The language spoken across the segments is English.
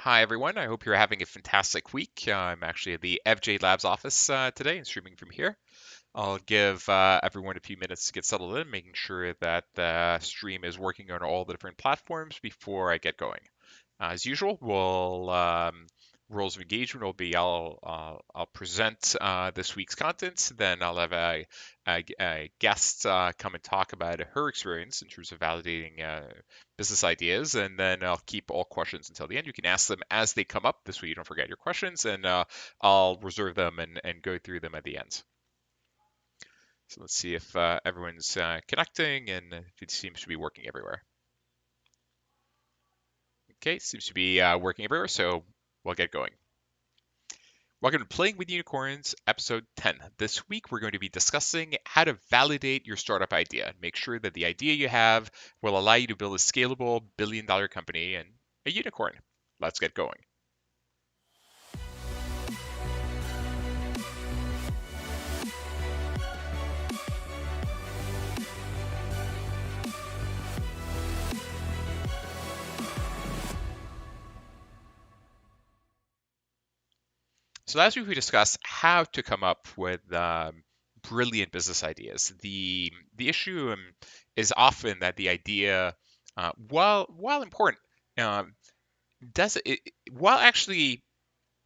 Hi, everyone. I hope you're having a fantastic week. I'm actually at the FJ Labs office today and streaming from here. I'll give everyone a few minutes to get settled in, making sure that the stream is working on all the different platforms before I get going. As usual, rules of engagement will be I'll present this week's content, then I'll have a guest come and talk about her experience in terms of validating business ideas, and then I'll keep all questions until the end. You can ask them as they come up. This way, you don't forget your questions, and I'll reserve them and go through them at the end. So let's see if everyone's connecting and if it seems to be working everywhere. Okay, seems to be working everywhere, so we'll get going. Welcome to Playing with Unicorns, episode 10. This week, we're going to be discussing how to validate your startup idea. Make sure that the idea you have will allow you to build a scalable billion-dollar company and a unicorn. Let's get going. So last week we discussed how to come up with brilliant business ideas. The issue is often that the idea, while important, um, does it while actually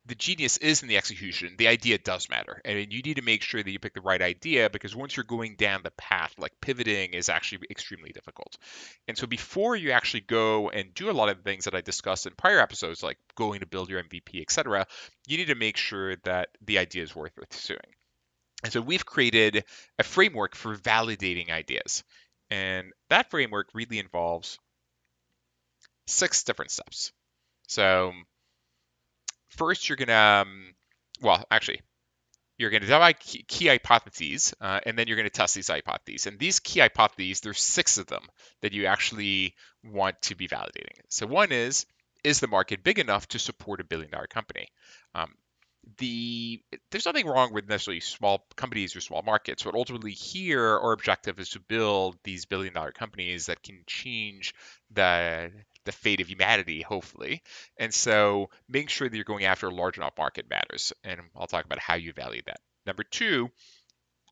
the genius is in the execution, the idea does matter. And you need to make sure that you pick the right idea because once you're going down the path, like pivoting is actually extremely difficult. And so before you actually go and do a lot of the things that I discussed in prior episodes, like going to build your MVP, etc., you need to make sure that the idea is worth pursuing. And so we've created a framework for validating ideas. And that framework really involves 6 different steps. So first, you're gonna, you're gonna divide key hypotheses, and then you're gonna test these hypotheses. And these key hypotheses, there's 6 of them that you actually want to be validating. So one is the market big enough to support a billion-dollar company? Um, there's nothing wrong with necessarily small companies or small markets, but ultimately here our objective is to build these billion-dollar companies that can change the fate of humanity, hopefully. And so making sure that you're going after a large enough market matters. And I'll talk about how you value that. Number 2,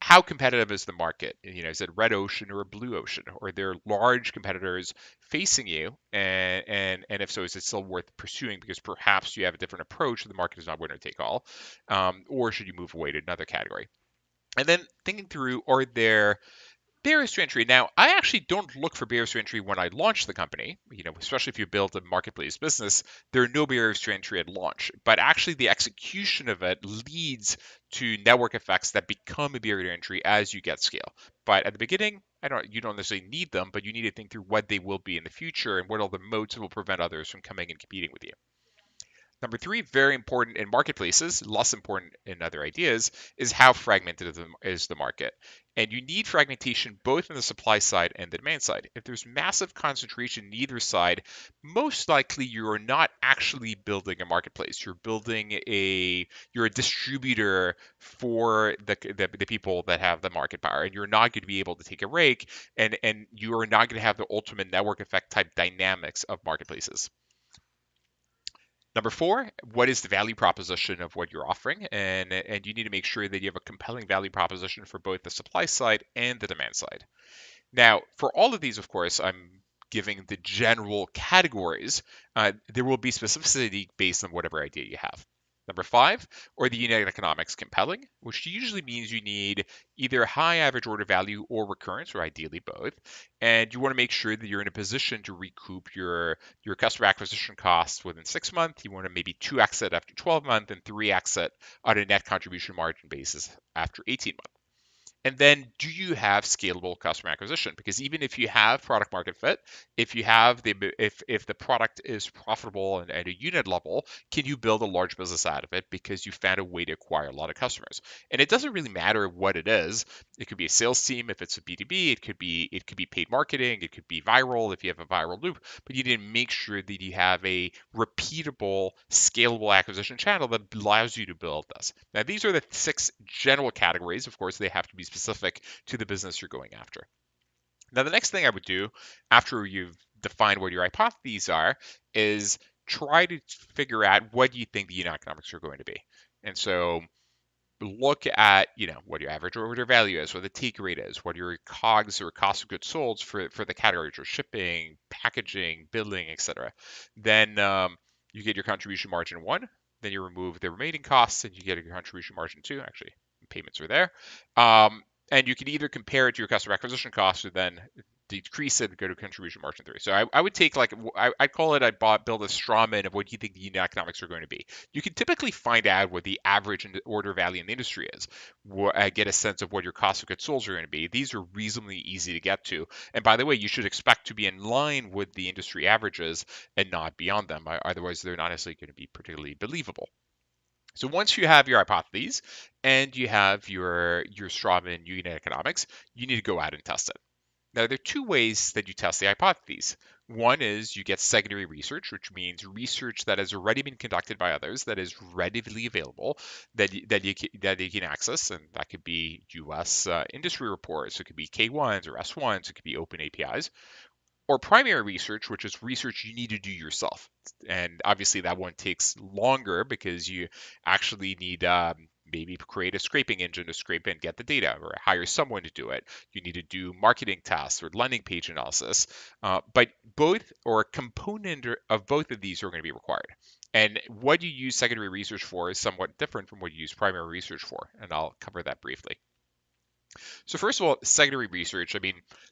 how competitive is the market? Is it a red ocean or a blue ocean? Or are there large competitors facing you? And if so, is it still worth pursuing because perhaps you have a different approach, the market is not winner take all? Or should you move away to another category? And then thinking through, are there barriers to entry? Now, I actually don't look for barriers to entry when I launch the company, especially if you build a marketplace business, there are no barriers to entry at launch. But actually, the execution of it leads to network effects that become a barrier to entry as you get scale. But at the beginning, you don't necessarily need them, but you need to think through what they will be in the future and what are the moats that will prevent others from coming and competing with you. Number 3, very important in marketplaces, less important in other ideas, is how fragmented is the market. And you need fragmentation both on the supply side and the demand side. If there's massive concentration in either side, most likely you are not actually building a marketplace. You're a distributor for the people that have the market power, and you're not going to be able to take a rake, and you are not going to have the ultimate network effect type dynamics of marketplaces. Number 4, what is the value proposition of what you're offering? And you need to make sure that you have a compelling value proposition for both the supply side and the demand side. Now, for all of these, of course, I'm giving the general categories. There will be specificity based on whatever idea you have. Number 5, are the unit economics compelling, which usually means you need either high average order value or recurrence, or ideally both. And you want to make sure that you're in a position to recoup your customer acquisition costs within 6 months. You want to maybe 2x it after 12 months and 3x it on a net contribution margin basis after 18 months. And then do you have scalable customer acquisition? Because even if you have product market fit, if the product is profitable and at a unit level, can you build a large business out of it because you found a way to acquire a lot of customers? And it doesn't really matter what it is. It could be a sales team if it's a B2B, it could be paid marketing, it could be viral if you have a viral loop, but you need to make sure that you have a repeatable, scalable acquisition channel that allows you to build this. Now, these are the 6 general categories. Of course, they have to be specific to the business you're going after. Now, the next thing I would do after you've defined what your hypotheses are is try to figure out what you think the unit economics are going to be. And so look at, what your average order value is, what the take rate is, what your COGS or cost of goods sold for the categories or shipping, packaging, billing, etc. Then you get your contribution margin one. Then you remove the remaining costs and you get your contribution margin two. Actually, payments are there. And you can either compare it to your customer acquisition cost or then decrease it and go to contribution margin three. So I would take I call it build a straw man of what you think the unit economics are going to be. You can typically find out what the average order value in the industry is, get a sense of what your cost of goods sold are going to be. These are reasonably easy to get to. And by the way, you should expect to be in line with the industry averages and not beyond them. Otherwise, they're not necessarily going to be particularly believable. So once you have your hypotheses and you have your Strawman unit economics, you need to go out and test it. Now, there are two ways that you test the hypotheses. One is you get secondary research, which means research that has already been conducted by others, that is readily available, that you can access, and that could be U.S. Industry reports, it could be K1s or S1s, it could be open APIs. Or primary research, which is research you need to do yourself. And obviously that one takes longer because you actually need maybe create a scraping engine to scrape and get the data or hire someone to do it. You need to do marketing tasks or landing page analysis. But both or a component of both of these are going to be required. And what you use secondary research for is somewhat different from what you use primary research for. And I'll cover that briefly. So first of all, secondary research,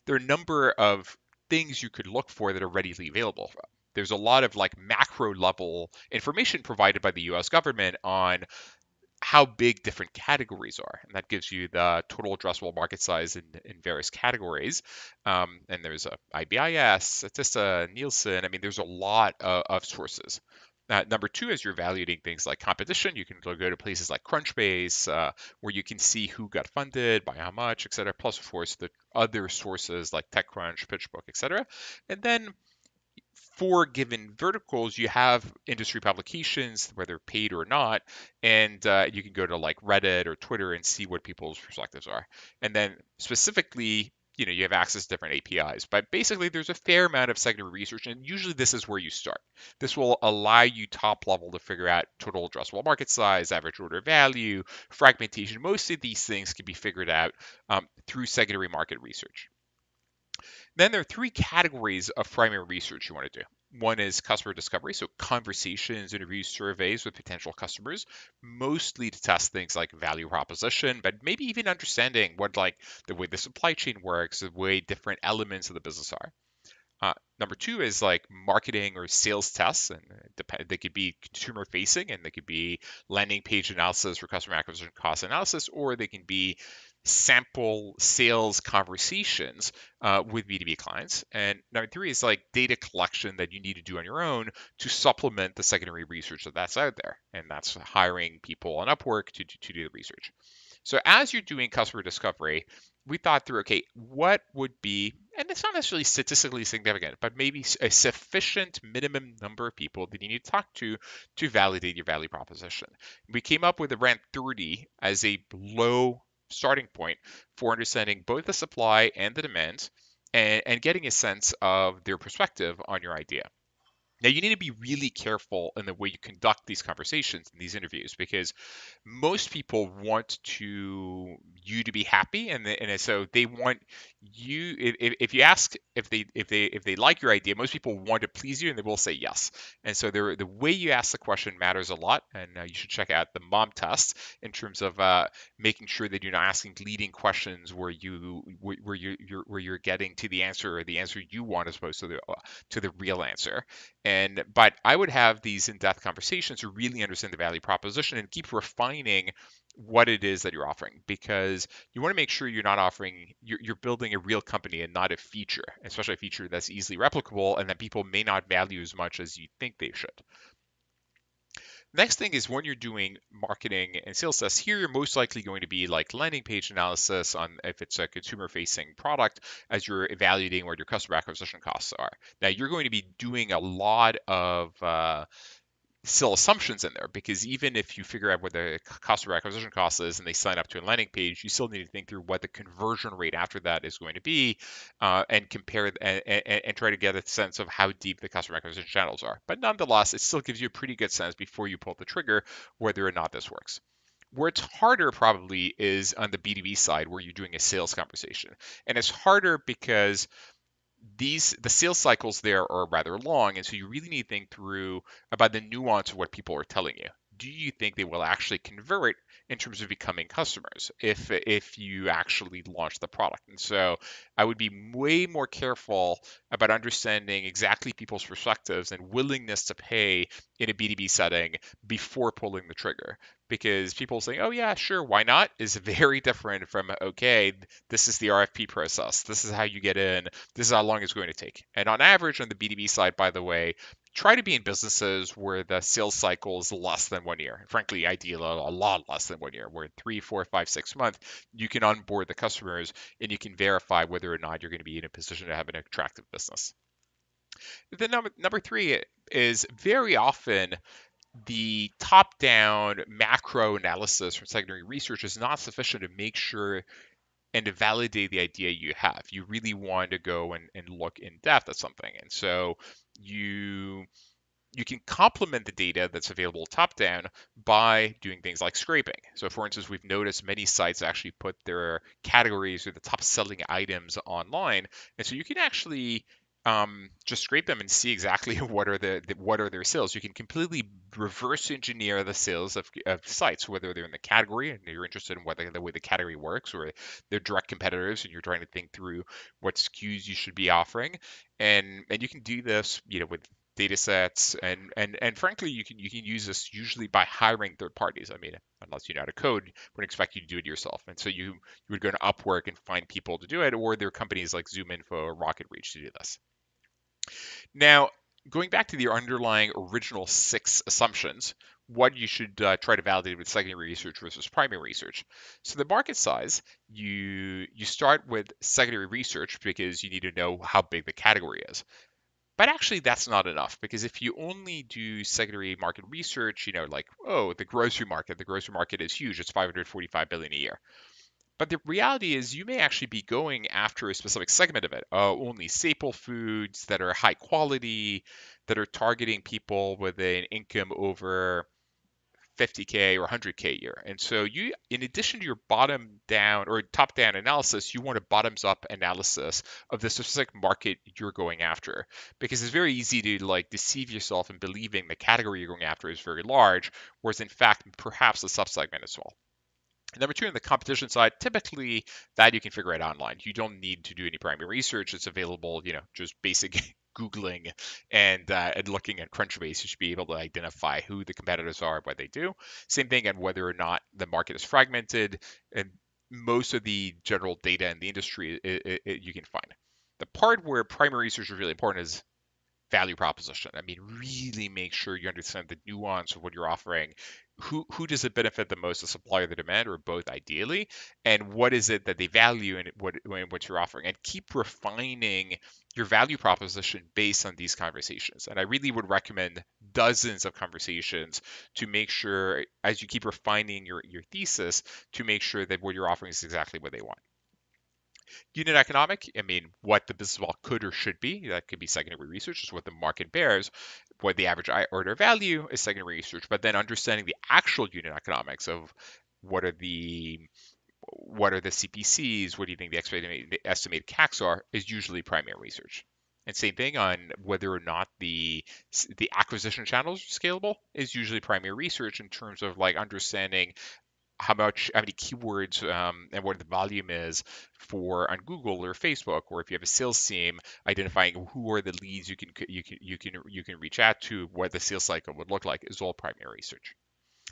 there are a number of things you could look for that are readily available. There's a lot of macro level information provided by the US government on how big different categories are. And that gives you the total addressable market size in various categories. And there's a IBIS, Statista, Nielsen. There's a lot of sources. Number two is you're evaluating things like competition. You can go to places like Crunchbase, where you can see who got funded, by how much, et cetera. Plus, of course, the other sources like TechCrunch, PitchBook, et cetera. And then for given verticals, you have industry publications, whether paid or not, and you can go to like Reddit or Twitter and see what people's perspectives are. And then specifically, you have access to different APIs. But basically, there's a fair amount of secondary research, and usually this is where you start. This will allow you top level to figure out total addressable market size, average order value, fragmentation. Most of these things can be figured out through secondary market research. Then there are three categories of primary research you want to do. One is customer discovery, so conversations, interviews, surveys with potential customers, mostly to test things like value proposition, but maybe even understanding what the way the supply chain works, the way different elements of the business are. Number two is marketing or sales tests, and they could be consumer facing, and they could be landing page analysis or customer acquisition cost analysis, or they can be sample sales conversations with B2B clients. And number three is data collection that you need to do on your own to supplement the secondary research that's out there, and that's hiring people on Upwork to do the research. So as you're doing customer discovery, we thought through, okay, what would be, and it's not necessarily statistically significant, but maybe a sufficient minimum number of people that you need to talk to validate your value proposition. We came up with around 30 as a low starting point for understanding both the supply and the demand and getting a sense of their perspective on your idea. Now, you need to be really careful in the way you conduct these conversations and these interviews because most people want you to be happy, and so they want you. If you ask if they like your idea, most people want to please you, and they will say yes. And so the way you ask the question matters a lot, and you should check out the MOM test in terms of making sure that you're not asking leading questions where you're getting to the answer or the answer you want as opposed to the real answer. But I would have these in-depth conversations to really understand the value proposition and keep refining what it is that you're offering, because you want to make sure you're not offering, you're building a real company and not a feature, especially a feature that's easily replicable and that people may not value as much as you think they should. Next thing is when you're doing marketing and sales tests, here you're most likely going to be landing page analysis on if it's a consumer facing product as you're evaluating what your customer acquisition costs are. Now you're going to be doing a lot of still assumptions in there, because even if you figure out what the customer acquisition cost is and they sign up to a landing page, you still need to think through what the conversion rate after that is going to be, and compare and try to get a sense of how deep the customer acquisition channels are. But nonetheless, it still gives you a pretty good sense before you pull the trigger whether or not this works. Where it's harder probably is on the B2B side where you're doing a sales conversation. And it's harder because the sales cycles there are rather long, and so you really need to think through about the nuance of what people are telling you. Do you think they will actually convert in terms of becoming customers if you actually launch the product? And so I would be way more careful about understanding exactly people's perspectives and willingness to pay in a B2B setting before pulling the trigger. Because people saying, oh yeah, sure, why not, is very different from, okay, this is the RFP process. This is how you get in. This is how long it's going to take. And on average, on the B2B side, by the way, try to be in businesses where the sales cycle is less than 1 year. Frankly, ideally, a lot less than 1 year, where 3, 4, 5, 6 months, you can onboard the customers and you can verify whether or not you're going to be in a position to have an attractive business. The number three is very often the top-down macro analysis from secondary research is not sufficient to make sure and to validate the idea you have. You really want to go and look in depth at something. And so you you can complement the data that's available top down by doing things like scraping. So for instance, we've noticed many sites actually put their categories or the top selling items online. And so you can actually just scrape them and see exactly what are their sales. You can completely reverse engineer the sales of sites, whether they're in the category and you're interested in whether the way the category works, or they're direct competitors and you're trying to think through what SKUs you should be offering. And you can do this, with data sets, and frankly, you can use this usually by hiring third parties. I mean, unless you know how to code, wouldn't expect you to do it yourself. And so you would go to Upwork and find people to do it, or there are companies like ZoomInfo or RocketReach to do this. Now, going back to the underlying original 6 assumptions, what you should try to validate with secondary research versus primary research. So the market size, you start with secondary research because you need to know how big the category is. But actually, that's not enough, because if you only do secondary market research, like, oh, the grocery market is huge. It's 545 billion a year. But the reality is you may actually be going after a specific segment of it, only staple foods that are high quality, that are targeting people with an income over 50K or 100K a year. And so you, in addition to your bottom down or top down analysis, you want a bottoms up analysis of the specific market you're going after, because it's very easy to like deceive yourself in believing the category you're going after is very large, whereas in fact perhaps the subsegment is small. Number two, on the competition side, typically that you can figure out online. You don't need to do any primary research. It's available, just basic Googling and looking at Crunchbase. You should be able to identify who the competitors are, what they do. Same thing on whether or not the market is fragmented. And most of the general data in the industry you can find. The part where primary research is really important is value proposition. I mean, really make sure you understand the nuance of what you're offering. Who does it benefit the most, the supply or the demand, or both ideally? And what is it that they value in what you're offering? And keep refining your value proposition based on these conversations. And I really would recommend dozens of conversations to make sure, as you keep refining your thesis, to make sure that what you're offering is exactly what they want. Unit economic, I mean, what the business model could or should be. That could be secondary research, is what the market bears. What the average order value is secondary research. But then understanding the actual unit economics of what are the CPCs, what do you think the estimated CACs are, is usually primary research. And same thing on whether or not the acquisition channels are scalable is usually primary research in terms of like understanding how many keywords and what the volume is for on Google or Facebook, or if you have a sales team, identifying who are the leads you can reach out to, what the sales cycle would look like, is all primary research.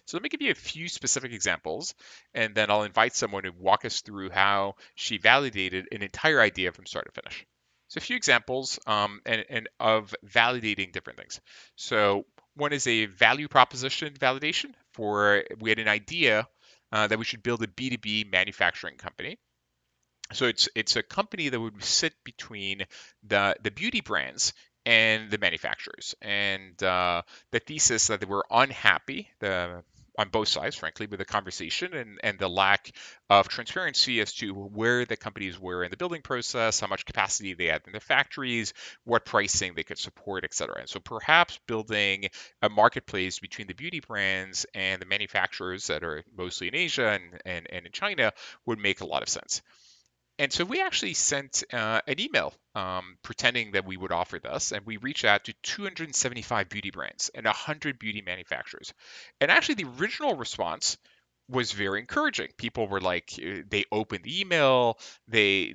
So let me give you a few specific examples, and then I'll invite someone to walk us through how she validated an entire idea from start to finish. So a few examples and of validating different things. So one is a value proposition validation. We had an idea that we should build a B2B manufacturing company. So it's a company that would sit between the beauty brands and the manufacturers. And the thesis that they were unhappy on both sides, frankly, with the conversation and the lack of transparency as to where the companies were in the building process, how much capacity they had in their factories, what pricing they could support, et cetera. And so perhaps building a marketplace between the beauty brands and the manufacturers that are mostly in Asia and in China would make a lot of sense. And so we actually sent an email pretending that we would offer this, and we reached out to 275 beauty brands and 100 beauty manufacturers. And actually, the original response was very encouraging. People were like, they opened the email, they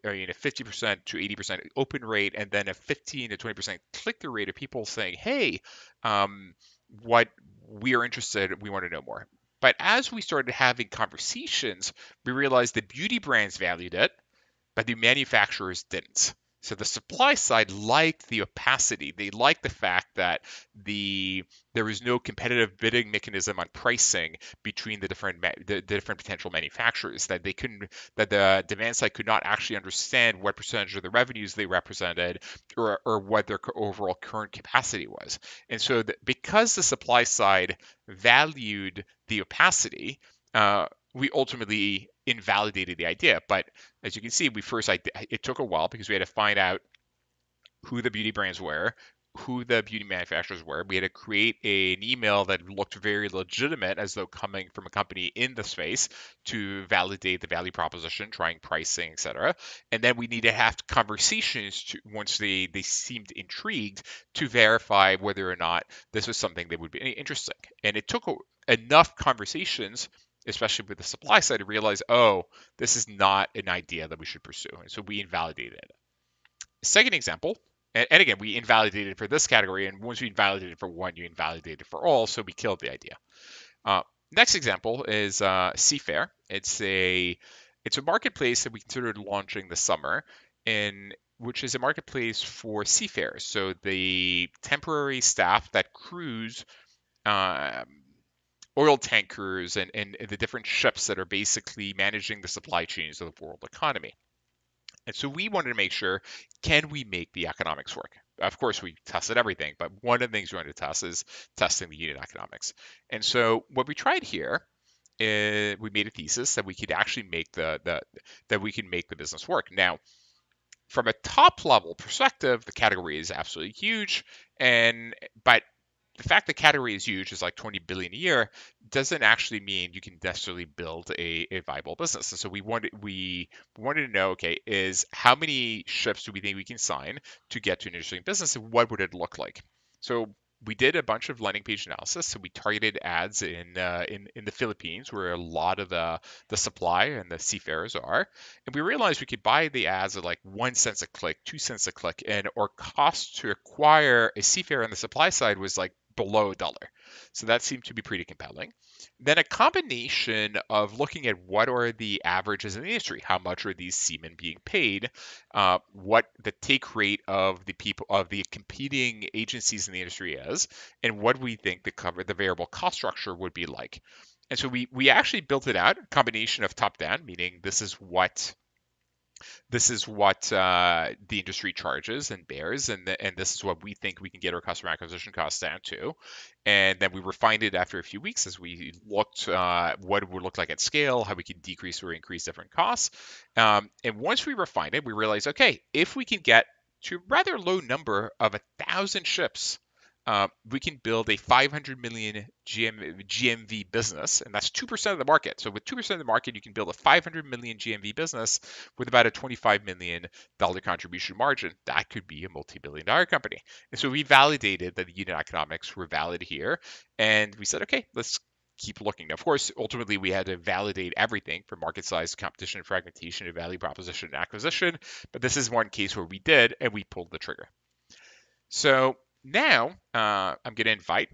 I mean, a 50% to 80% open rate, and then a 15 to 20% click through rate of people saying, hey, um, what we are interested, we want to know more. But as we started having conversations, we realized the beauty brands valued it, but the manufacturers didn't. So the supply side liked the opacity. They liked the fact that there was no competitive bidding mechanism on pricing between the different potential manufacturers. That they couldn't that the demand side could not actually understand what percentage of the revenues they represented or what their overall current capacity was. And so because the supply side valued the opacity, we ultimately invalidated the idea. But as you can see, it took a while because we had to find out who the beauty brands were, who the beauty manufacturers were. We had to create an email that looked very legitimate as though coming from a company in the space to validate the value proposition, trying pricing, etc. And then we need to have conversations once they seemed intrigued to verify whether or not this was something that would be interesting. And it took enough conversations, especially with the supply side, to realize, oh, this is not an idea that we should pursue. And so we invalidated it. Second example, and again, we invalidated for this category, and once you invalidate it for one, you invalidate it for all, so we killed the idea. Uh, Next example is Seafarer. It's a marketplace that we considered launching this summer, in which is a marketplace for seafarers. So the temporary staff that cruise um, oil tankers and the different ships that are basically managing the supply chains of the world economy. And so we wanted to make sure, can we make the economics work? Of course, we tested everything, but one of the things we wanted to test is testing the unit economics. And so what we tried here is we made a thesis that we could actually make that we can make the business work. Now, from a top level perspective, the category is absolutely huge, but the fact the category is huge, is like 20 billion a year, doesn't actually mean you can necessarily build a viable business. And so we wanted to know, okay, is how many ships do we think we can sign to get to an interesting business, and what would it look like? So we did a bunch of landing page analysis. So we targeted ads in the Philippines, where a lot of the supply and the seafarers are, and we realized we could buy the ads at like 1 cent a click, 2 cents a click, and our cost to acquire a seafarer on the supply side was like below a dollar. So that seemed to be pretty compelling. Then a combination of looking at what are the averages in the industry, how much are these seamen being paid, what the take rate of the competing agencies in the industry is, and what we think the variable cost structure would be like. And so we actually built it out, a combination of top down, meaning this is what the industry charges and bears, and this is what we think we can get our customer acquisition costs down to. And then we refined it after a few weeks as we looked what it would look like at scale, how we could decrease or increase different costs. And once we refined it, we realized, okay, if we can get to a rather low number of 1,000 ships, we can build a 500 million GMV business, and that's 2% of the market. So with 2% of the market, you can build a 500 million GMV business with about a $25 million contribution margin. That could be a multi-billion dollar company. And so we validated that the unit economics were valid here, and we said, okay, let's keep looking. Now, of course, ultimately we had to validate everything from market size, competition, fragmentation, to value proposition and acquisition. But this is one case where we did, and we pulled the trigger. So now I'm going to invite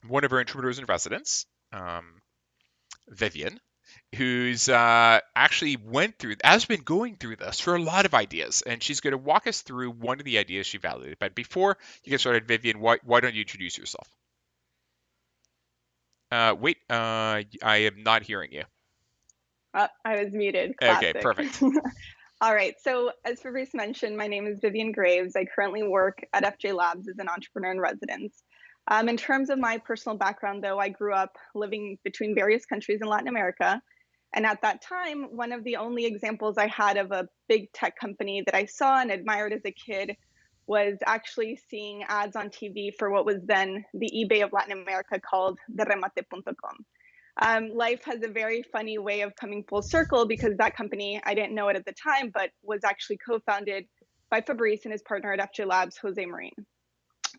one of our intrepreneurs in residence, Vivian, who's actually has been going through this for a lot of ideas, and she's going to walk us through one of the ideas she validated. But before you get started, Vivian, why don't you introduce yourself? Wait, I am not hearing you. I was muted. Okay, Classic. perfect. All right. So, as Fabrice mentioned, my name is Vivian Graves. I currently work at FJ Labs as an entrepreneur in residence. In terms of my personal background, though, I grew up living between various countries in Latin America. And at that time, one of the only examples I had of a big tech company that I saw and admired as a kid was actually seeing ads on TV for what was then the eBay of Latin America called Derremate.com. Life has a very funny way of coming full circle because that company, I didn't know it at the time, but was actually co founded by Fabrice and his partner at FJ Labs, Jose Marine.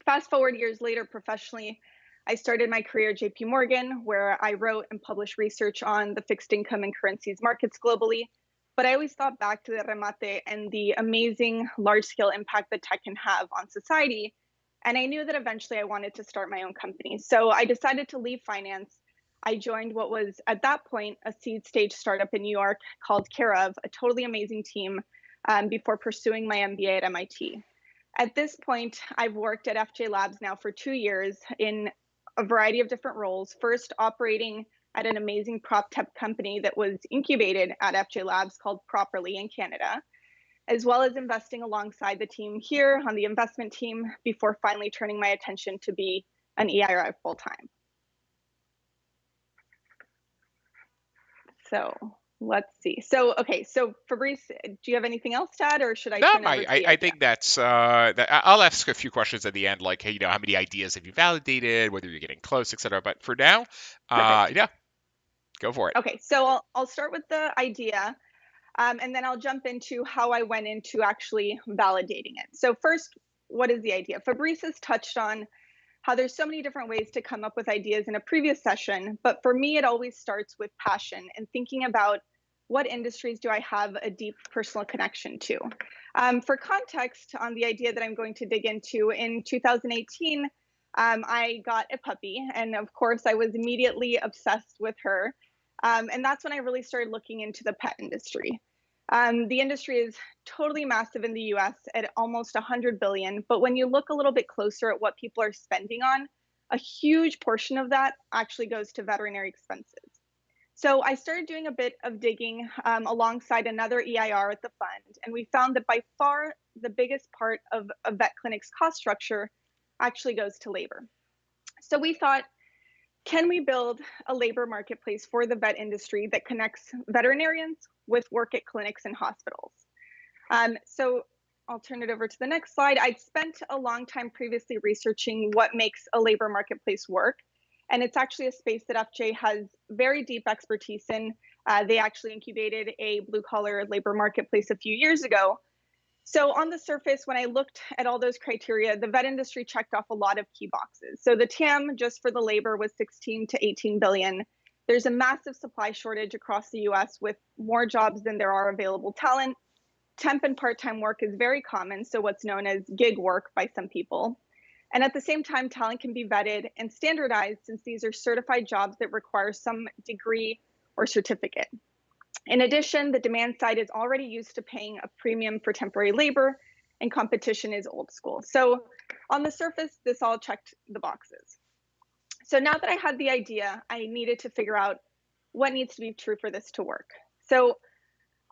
Fast forward years later, professionally, I started my career at JP Morgan, where I wrote and published research on the fixed income and currencies markets globally. But I always thought back to the remate and the amazing large scale impact that tech can have on society. And I knew that eventually I wanted to start my own company. So I decided to leave finance. I joined what was at that point a seed stage startup in New York called Care of, a totally amazing team, before pursuing my MBA at MIT. At this point, I've worked at FJ Labs now for 2 years in a variety of different roles. First, operating at an amazing prop tech company that was incubated at FJ Labs called Properly in Canada, as well as investing alongside the team here on the investment team before finally turning my attention to be an EIR full time. So let's see. So, okay. So Fabrice, do you have anything else to add or should I No, turn over to the I idea? think that's I'll ask a few questions at the end, like, hey, how many ideas have you validated, whether you're getting close, etc. But for now, Perfect. yeah, go for it. Okay. So I'll start with the idea. And then I'll jump into how I went into actually validating it. So, first, what is the idea? Fabrice has touched on how there's so many different ways to come up with ideas in a previous session. But for me, it always starts with passion and thinking about what industries do I have a deep personal connection to. For context on the idea that I'm going to dig into, in 2018, I got a puppy. And of course, I was immediately obsessed with her. And that's when I really started looking into the pet industry. The industry is totally massive in the US at almost 100 billion. But when you look a little bit closer at what people are spending on, a huge portion of that actually goes to veterinary expenses. So I started doing a bit of digging alongside another EIR at the fund, and we found that by far the biggest part of a vet clinic's cost structure actually goes to labor. So we thought, can we build a labor marketplace for the vet industry that connects veterinarians with work at clinics and hospitals? So I'll turn it over to the next slide. I'd spent a long time previously researching what makes a labor marketplace work. And it's actually a space that FJ has very deep expertise in. They actually incubated a blue collar labor marketplace a few years ago. So, on the surface, when I looked at all those criteria, the vet industry checked off a lot of key boxes. So, the TAM just for the labor was 16 to 18 billion. There's a massive supply shortage across the US with more jobs than there are available talent. Temp and part time work is very common, so what's known as gig work by some people. And at the same time, talent can be vetted and standardized since these are certified jobs that require some degree or certificate. In addition, the demand side is already used to paying a premium for temporary labor, and competition is old school. So, on the surface, this all checked the boxes. So, now that I had the idea, I needed to figure out what needs to be true for this to work. So,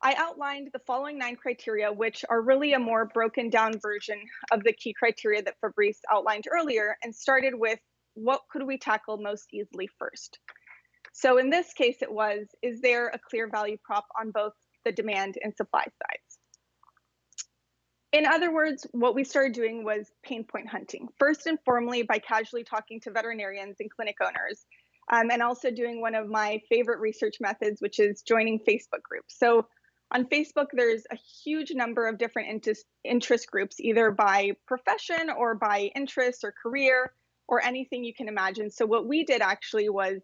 I outlined the following 9 criteria, which are really a more broken down version of the key criteria that Fabrice outlined earlier, and started with what could we tackle most easily first. So in this case, it was, is there a clear value prop on both the demand and supply sides? In other words, what we started doing was pain point hunting, first and formally by casually talking to veterinarians and clinic owners, and also doing one of my favorite research methods, which is joining Facebook groups. So on Facebook, there's a huge number of different interest groups, either by profession or by interest or career or anything you can imagine. So what we did actually was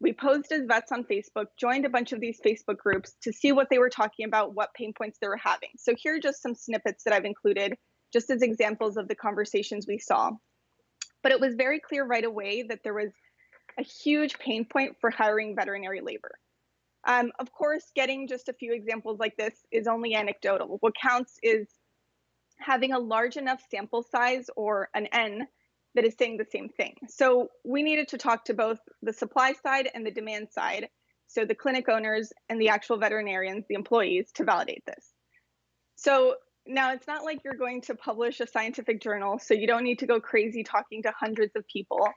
we posed as vets on Facebook, joined a bunch of these Facebook groups to see what they were talking about, what pain points they were having. So here are just some snippets that I've included just as examples of the conversations we saw. But it was very clear right away that there was a huge pain point for hiring veterinary labor. Of course, getting just a few examples like this is only anecdotal. What counts is having a large enough sample size or an N that is saying the same thing. So we needed to talk to both the supply side and the demand side, so the clinic owners and the actual veterinarians, the employees, to validate this. So now it's not like you're going to publish a scientific journal, so you don't need to go crazy talking to hundreds of people,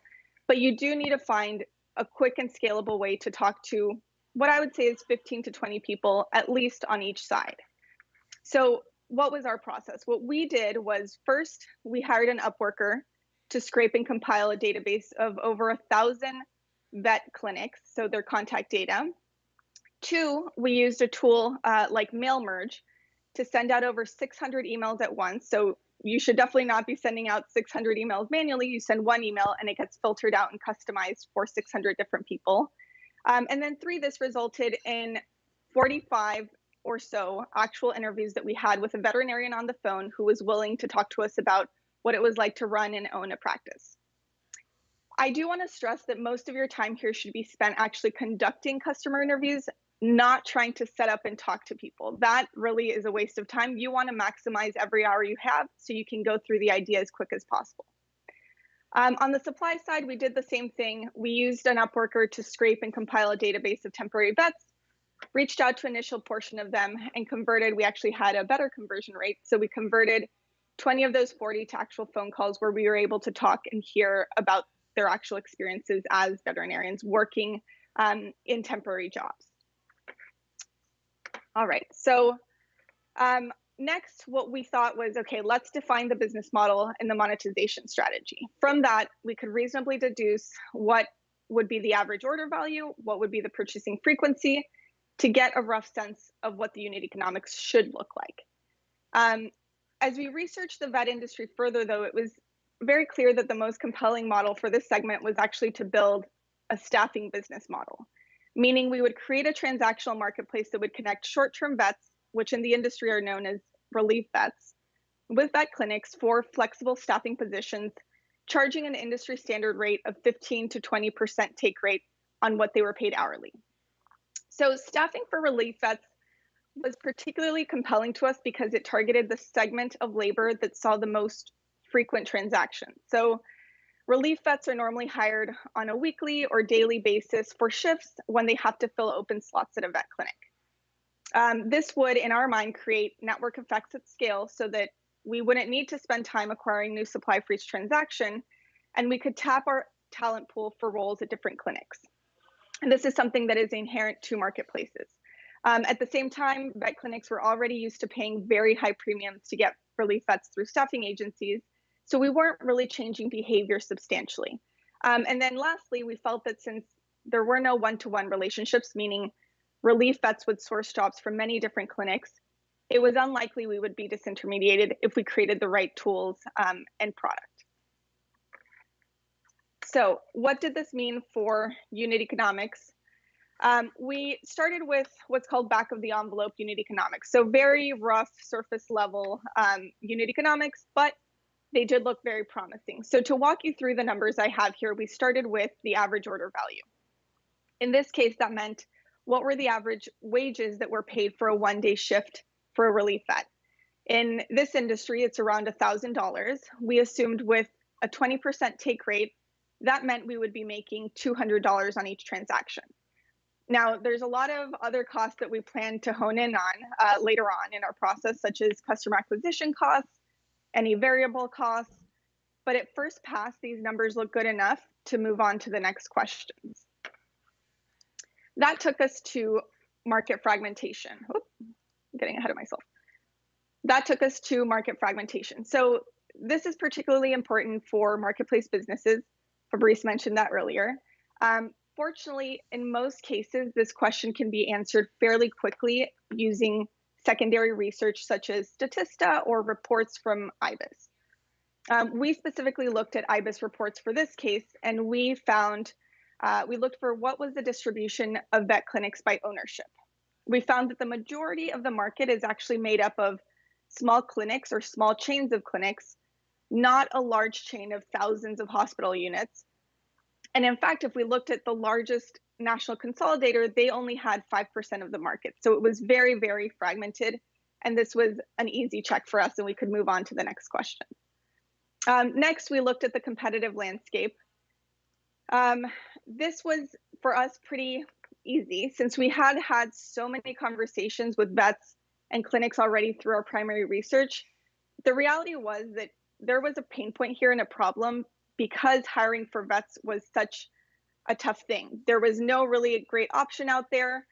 but you do need to find a quick and scalable way to talk to what I would say is 15 to 20 people, at least on each side. So, what was our process? What we did was first, we hired an Upworker to scrape and compile a database of over 1,000 vet clinics, so their contact data. Two, we used a tool like Mail Merge to send out over 600 emails at once. So you should definitely not be sending out 600 emails manually. You send one email and it gets filtered out and customized for 600 different people. And then three, this resulted in 45 or so actual interviews that we had with a veterinarian on the phone who was willing to talk to us about what it was like to run and own a practice. I do want to stress that most of your time here should be spent actually conducting customer interviews, not trying to set up and talk to people. That really is a waste of time. You want to maximize every hour you have so you can go through the idea as quick as possible. On the supply side, we did the same thing. We used an Upworker to scrape and compile a database of temporary vets, reached out to an initial portion of them and converted. We actually had a better conversion rate. So we converted 20 of those 40 to actual phone calls where we were able to talk and hear about their actual experiences as veterinarians working in temporary jobs. All right, so next, what we thought was, okay, let's define the business model and the monetization strategy. From that, we could reasonably deduce what would be the average order value, what would be the purchasing frequency, to get a rough sense of what the unit economics should look like. As we researched the vet industry further, though, it was very clear that the most compelling model for this segment was actually to build a staffing business model, meaning we would create a transactional marketplace that would connect short-term vets, which in the industry are known as relief vets, with vet clinics for flexible staffing positions, charging an industry standard rate of 15 to 20% take rate on what they were paid hourly. So staffing for relief vets was particularly compelling to us because it targeted the segment of labor that saw the most frequent transactions. So relief vets are normally hired on a weekly or daily basis for shifts when they have to fill open slots at a vet clinic. This would, in our mind, create network effects at scale so that we wouldn't need to spend time acquiring new supply for each transaction, and we could tap our talent pool for roles at different clinics. And this is something that is inherent to marketplaces. At the same time, vet clinics were already used to paying very high premiums to get relief vets through staffing agencies, so we weren't really changing behavior substantially. And then lastly, we felt that since there were no one-to-one relationships, meaning relief vets would source jobs from many different clinics, it was unlikely we would be disintermediated if we created the right tools and product. So what did this mean for unit economics? We started with what's called back of the envelope unit economics. So very rough surface level unit economics, but they did look very promising. So to walk you through the numbers I have here, we started with the average order value. In this case, that meant what were the average wages that were paid for a one-day shift for a relief vet. In this industry, it's around $1,000. We assumed with a 20% take rate, that meant we would be making $200 on each transaction. Now, there's a lot of other costs that we plan to hone in on later on in our process, such as customer acquisition costs, any variable costs. But at first pass, these numbers look good enough to move on to the next questions. That took us to market fragmentation. Oops, I'm getting ahead of myself. That took us to market fragmentation. So this is particularly important for marketplace businesses. Fabrice mentioned that earlier. Fortunately, in most cases, this question can be answered fairly quickly using secondary research such as Statista or reports from IBIS. We specifically looked at IBIS reports for this case, and we looked for what was the distribution of vet clinics by ownership. We found that the majority of the market is actually made up of small clinics or small chains of clinics, not a large chain of thousands of hospital units. And in fact, if we looked at the largest national consolidator, they only had 5% of the market. So it was very, very fragmented. And this was an easy check for us, and we could move on to the next question. Next, we looked at the competitive landscape. This was, for us, pretty easy since we had had so many conversations with vets and clinics already through our primary research, the reality was that there was a pain point here and a problem because hiring for vets was such a tough thing. There was no really great option out there.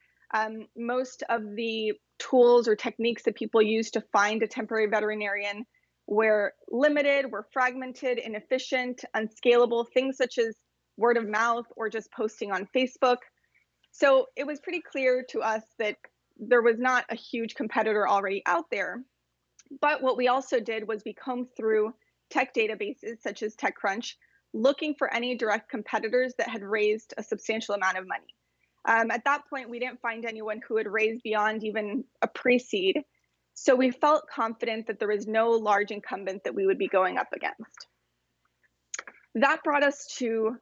Most of the tools or techniques that people use to find a temporary veterinarian were limited, were fragmented, inefficient, unscalable, things such as word of mouth or just posting on Facebook. So it was pretty clear to us that there was not a huge competitor already out there. But what we also did was we combed through tech databases such as TechCrunch, looking for any direct competitors that had raised a substantial amount of money. At that point, we didn't find anyone who had raised beyond even a pre-seed. So we felt confident that there was no large incumbent that we would be going up against. That brought us to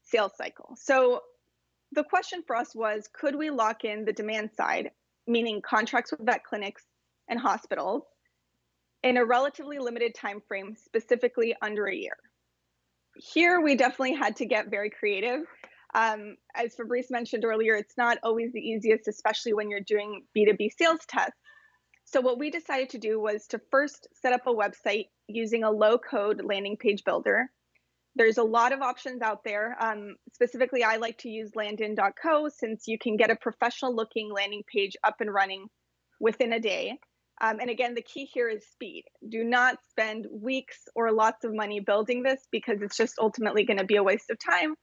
sales cycle. So the question for us was, could we lock in the demand side, meaning contracts with vet clinics and hospitals, in a relatively limited time frame, specifically under a year? Here, we definitely had to get very creative. As Fabrice mentioned earlier, it's not always the easiest, especially when you're doing B2B sales tests. So what we decided to do was to first set up a website using a low-code landing page builder. There's a lot of options out there. Specifically, I like to use landin.co since you can get a professional-looking landing page up and running within a day. And again, the key here is speed. Do not spend weeks or lots of money building this because it's just ultimately going to be a waste of time.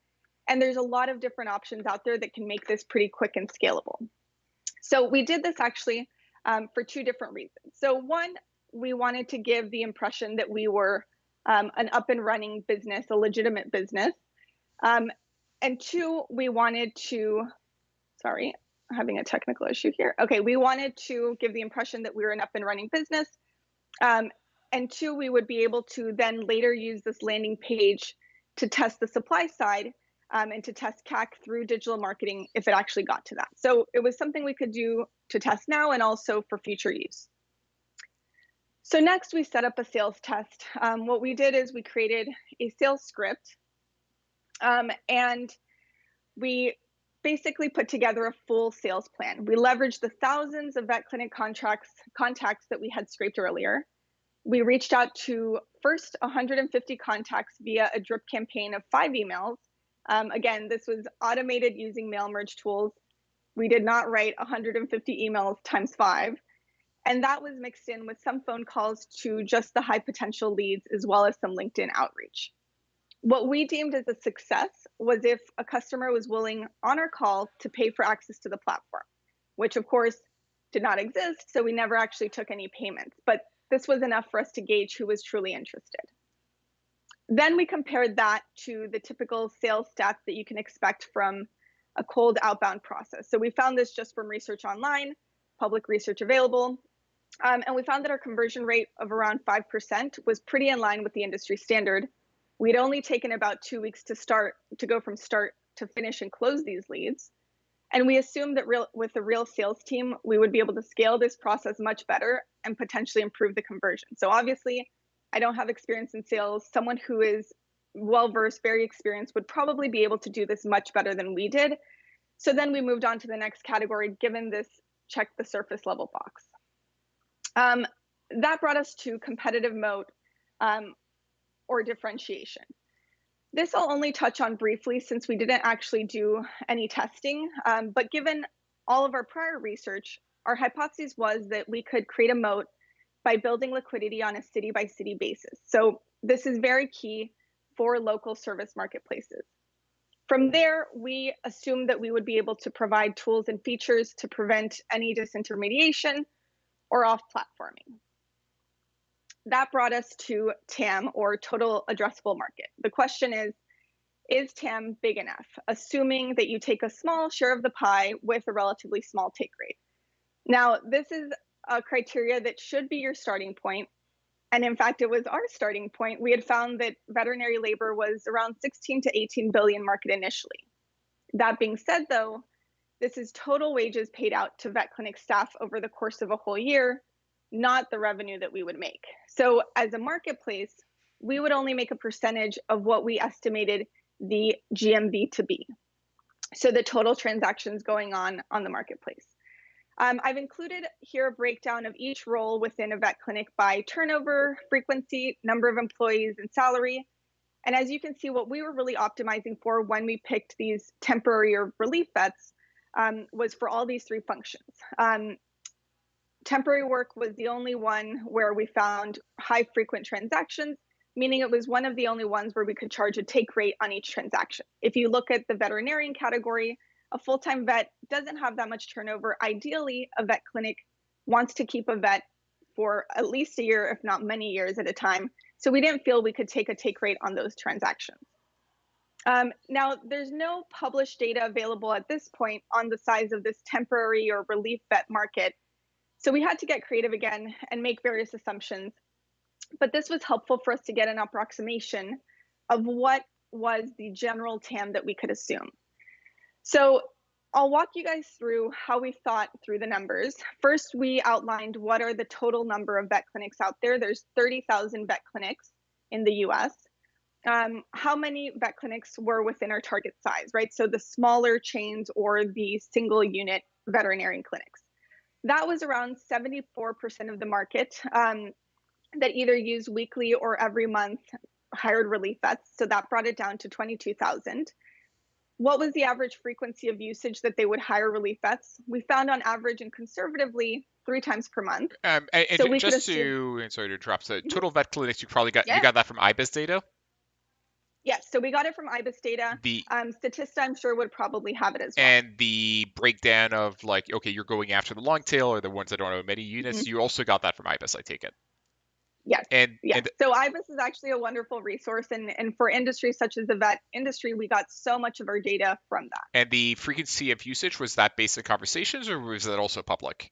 And there's a lot of different options out there that can make this pretty quick and scalable. So we did this actually for two different reasons. So one, we wanted to give the impression that we were an up and running business, a legitimate business. And two, we wanted to, sorry, I'm having a technical issue here. Okay, we wanted to give the impression that we were an up and running business. And two, we would be able to then later use this landing page to test the supply side and to test CAC through digital marketing if it actually got to that. So it was something we could do to test now and also for future use. So next we set up a sales test. What we did is we created a sales script and we basically put together a full sales plan. We leveraged the thousands of vet clinic contacts that we had scraped earlier. We reached out to first 150 contacts via a drip campaign of 5 emails. Again, this was automated using mail merge tools. We did not write 150 emails times 5. And that was mixed in with some phone calls to just the high potential leads, as well as some LinkedIn outreach. What we deemed as a success was if a customer was willing on our call to pay for access to the platform, which of course did not exist. So we never actually took any payments, but this was enough for us to gauge who was truly interested. Then we compared that to the typical sales stats that you can expect from a cold outbound process. So we found this just from research online, public research available. And we found that our conversion rate of around 5% was pretty in line with the industry standard. We'd only taken about 2 weeks to go from start to finish and close these leads. And we assumed that with a real sales team, we would be able to scale this process much better and potentially improve the conversion. So obviously, I don't have experience in sales. Someone who is well-versed, very experienced, would probably be able to do this much better than we did. So then we moved on to the next category, given this check the surface level box. That brought us to competitive moat or differentiation. This I'll only touch on briefly since we didn't actually do any testing, but given all of our prior research, our hypothesis was that we could create a moat by building liquidity on a city-by-city basis. So this is very key for local service marketplaces. From there, we assumed that we would be able to provide tools and features to prevent any disintermediation or off-platforming. That brought us to TAM, or total addressable market. The question is TAM big enough, assuming that you take a small share of the pie with a relatively small take rate? Now, this is a criteria that should be your starting point. And in fact, it was our starting point. We had found that veterinary labor was around 16 to 18 billion market initially. That being said, though, this is total wages paid out to vet clinic staff over the course of a whole year, not the revenue that we would make. So as a marketplace, we would only make a percentage of what we estimated the GMV to be. So the total transactions going on the marketplace. I've included here a breakdown of each role within a vet clinic by turnover, frequency, number of employees, and salary. And as you can see, what we were really optimizing for when we picked these temporary or relief vets was for all these three functions. Temporary work was the only one where we found high frequent transactions, meaning it was one of the only ones where we could charge a take rate on each transaction. If you look at the veterinarian category, a full-time vet doesn't have that much turnover. Ideally, a vet clinic wants to keep a vet for at least a year, if not many years at a time. So we didn't feel we could take a take rate on those transactions. Now, there's no published data available at this point on the size of this temporary or relief vet market. So we had to get creative again and make various assumptions. But this was helpful for us to get an approximation of what was the general TAM that we could assume. So I'll walk you guys through how we thought through the numbers. First, we outlined what are the total number of vet clinics out there. There's 30,000 vet clinics in the US. How many vet clinics were within our target size, right? So the smaller chains or the single unit veterinarian clinics. That was around 74% of the market that either use weekly or every month hired relief vets. So that brought it down to 22,000. What was the average frequency of usage that they would hire relief vets? We found on average and conservatively 3 times per month. And so we just to, and sorry to interrupt, so total vet clinics, you probably got, Yeah. you got that from IBIS data? Yes, so we got it from IBIS data. Statista, I'm sure, would probably have it as well. And the breakdown of like, okay, you're going after the long tail or the ones that don't have many units, you also got that from IBIS, I take it. Yes. And so IBIS is actually a wonderful resource, and for industries such as the vet industry, we got so much of our data from that. And the frequency of usage, was that based on conversations or was that also public?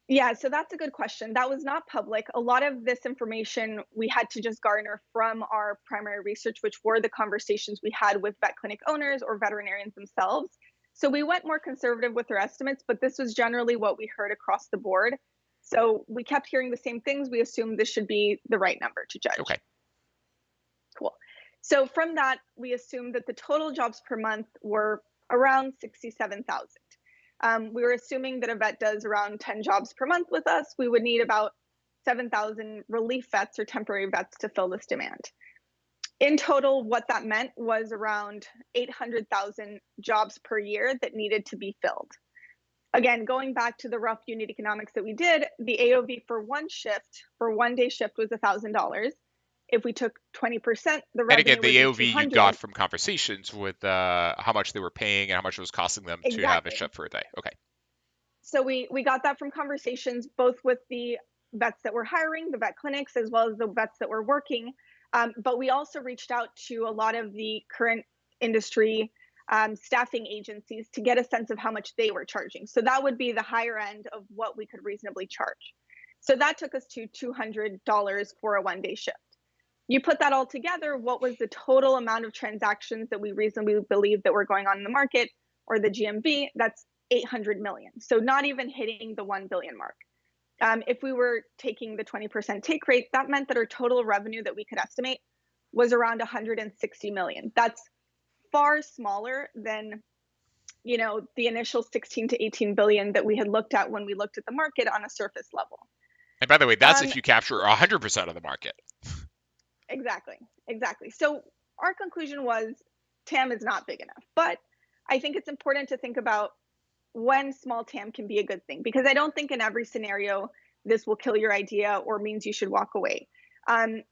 Yeah, so that's a good question. That was not public. A lot of this information we had to just garner from our primary research, which were the conversations we had with vet clinic owners or veterinarians themselves. So we went more conservative with our estimates, but this was generally what we heard across the board. So we kept hearing the same things. We assumed this should be the right number to judge. Okay. Cool. So from that, we assumed that the total jobs per month were around 67,000. We were assuming that a vet does around 10 jobs per month with us. We would need about 7,000 relief vets or temporary vets to fill this demand. In total, what that meant was around 800,000 jobs per year that needed to be filled. Again, going back to the rough unit economics that we did, the AOV for one shift, for one day shift, was $1,000. If we took 20%, the revenue and again, the would be AOV you got from conversations with how much they were paying and how much it was costing them to have a shift for a day. Okay. So we got that from conversations both with the vets that were hiring, the vet clinics, as well as the vets that were working. But we also reached out to a lot of the current industry staffing agencies to get a sense of how much they were charging. So that would be the higher end of what we could reasonably charge. So that took us to $200 for a one-day shift. You put that all together, what was the total amount of transactions that we reasonably believe that were going on in the market, or the GMV? That's 800 million. So not even hitting the 1 billion mark. If we were taking the 20% take rate, that meant that our total revenue that we could estimate was around 160 million. That's far smaller than, the initial 16 to 18 billion that we had looked at when we looked at the market on a surface level. And by the way, that's if you capture 100% of the market. Exactly. So our conclusion was TAM is not big enough. But I think it's important to think about when small TAM can be a good thing, because I don't think in every scenario this will kill your idea or means you should walk away.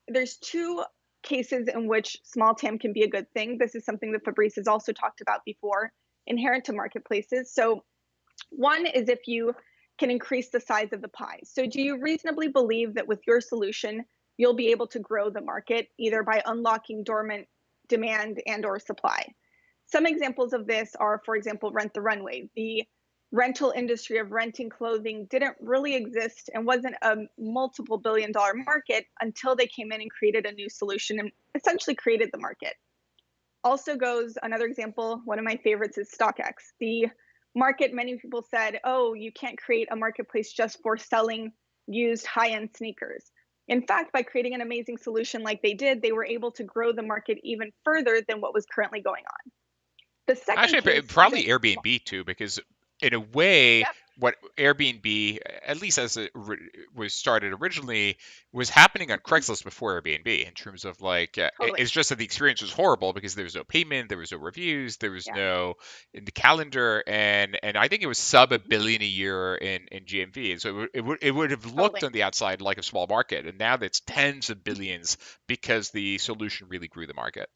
There's two cases in which small TAM can be a good thing. This is something that Fabrice has also talked about before, inherent to marketplaces. So one is if you can increase the size of the pie. So do you reasonably believe that with your solution, you'll be able to grow the market either by unlocking dormant demand and or supply? Some examples of this are, for example, Rent the Runway. The rental industry of renting clothing didn't really exist and wasn't a multiple billion-dollar market until they came in and created a new solution and essentially created the market. Also goes another example, one of my favorites is StockX. The market, many people said, oh, you can't create a marketplace just for selling used high-end sneakers. In fact, by creating an amazing solution like they did, they were able to grow the market even further than what was currently going on. The second Actually, probably Airbnb too, because in a way, what Airbnb, at least as it was started originally, was happening on Mhm. Craigslist before Airbnb in terms of like, Totally. it's just that the experience was horrible because there was no payment, there was no reviews, there was Yeah. no in the calendar, and I think it was sub a Mhm. billion a year in GMV, and so it would have looked Totally. on the outside like a small market, and now it's tens of Mhm. billions because the solution really grew the market.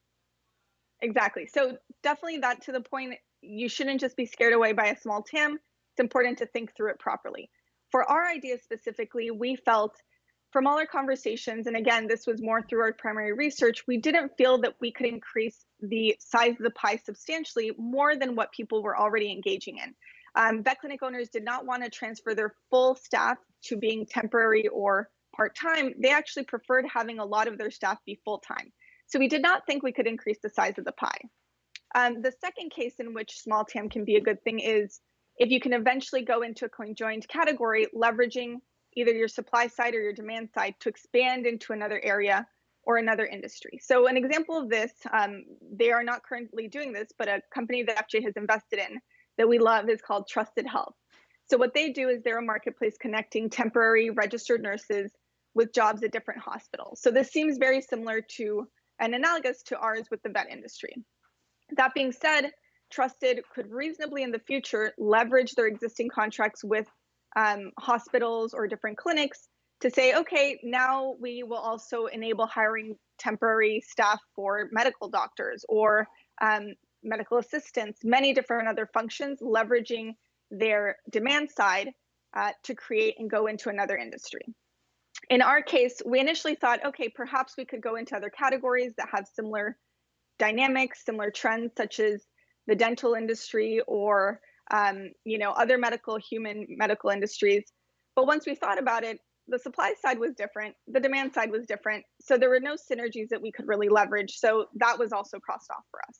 Exactly. So definitely that to the point, you shouldn't just be scared away by a small TAM. It's important to think through it properly. For our idea specifically, we felt from all our conversations, and again, this was more through our primary research, we didn't feel that we could increase the size of the pie substantially more than what people were already engaging in. Vet clinic owners did not want to transfer their full staff to being temporary or part time. They actually preferred having a lot of their staff be full time. So we did not think we could increase the size of the pie. The second case in which small TAM can be a good thing is if you can eventually go into a conjoined category, leveraging either your supply side or your demand side to expand into another area or another industry. So, an example of this, they are not currently doing this, but a company that actually has invested in that we love is called Trusted Health. So, what they do is they're a marketplace connecting temporary registered nurses with jobs at different hospitals. So, this seems very similar to and analogous to ours with the vet industry. That being said, Trusted could reasonably in the future leverage their existing contracts with hospitals or different clinics to say, okay, now we will also enable hiring temporary staff for medical doctors or medical assistants, many different other functions, leveraging their demand side to create and go into another industry. In our case, we initially thought, okay, perhaps we could go into other categories that have similar dynamics, similar trends, such as the dental industry or other human medical industries. But once we thought about it, the supply side was different, the demand side was different, so there were no synergies that we could really leverage. So that was also crossed off for us.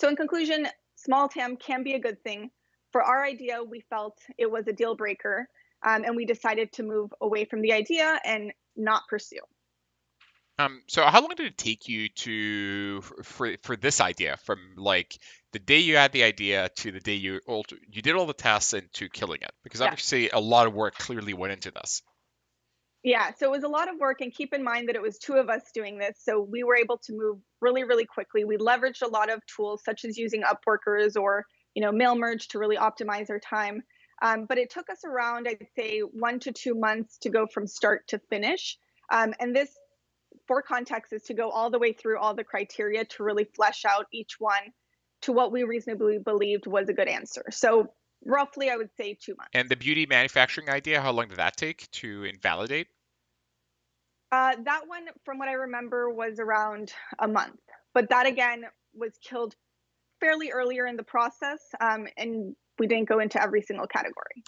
So in conclusion, small TAM can be a good thing. For our idea, we felt it was a deal breaker, and we decided to move away from the idea and not pursue. So how long did it take you to for this idea from like the day you had the idea to the day you did all the tests and to killing it? Because Yes. obviously a lot of work clearly went into this. Yeah, so it was a lot of work, and keep in mind that it was two of us doing this, so we were able to move really, really quickly. We leveraged a lot of tools such as using Upworkers or mail merge to really optimize our time. But it took us around, I'd say, 1 to 2 months to go from start to finish. And this, for context, is to go all the way through all the criteria to really flesh out each one to what we reasonably believed was a good answer. So roughly, I would say 2 months. And the beauty manufacturing idea, how long did that take to invalidate? That one, from what I remember, was around a month. But that again was killed fairly earlier in the process, and we didn't go into every single category.